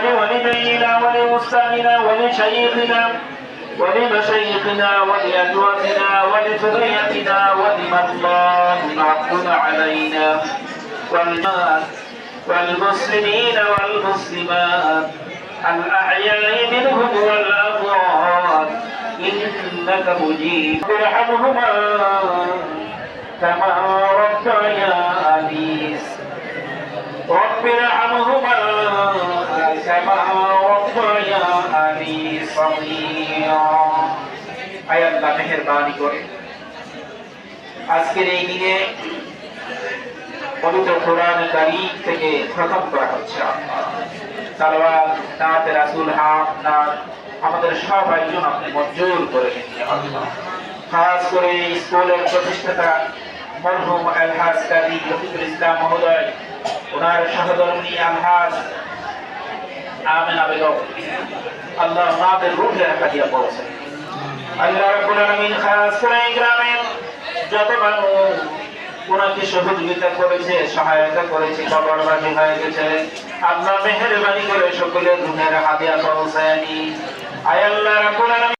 ولوالدينا ولأستاذنا ولشيخنا ولمشايخنا ولأزواجنا ولذريتنا ولمن الله حق علينا والمسلمين والمسلمات الأحياء منهم والأموات إنك مجيب ارحمهما كما ربياني رب ارحمهما كما ربياني صغيرا আয় আল্লাহ মেহেরবানি করে আজকের এই দিনে পবিত্র কোরআন কারীম থেকে খতম করা হচ্ছে সালাওয়াত নাতে রাসূল হক নাত আমাদের সবাই জন্য আপনি মঞ্জুর করে নিন আল্লাহ। খাস করে স্কুলের প্রতিষ্ঠাতা মরহুম আলহাজ কাজী রফিকুল ইসলাম মহোদয়, ওনার সহধর্মিণী আলহাজ আমেনা বেগম, আল্লাহ ওনাদের রূহে হাদিয়া পৌঁছে আল্লাহ রাব্বুল আলামিন। খাস করে গ্রামের যত মানুষ ওনাকে সহযোগিতা করেছে, সহায়তা করেছে, কবরবাসী হয়ে গেছে, আল্লাহ মেহেরবানি করে সকলের রুহের হাদিয়া পৌঁছায় নি। আয় আল্লাহ রাব্বুল আলামিন।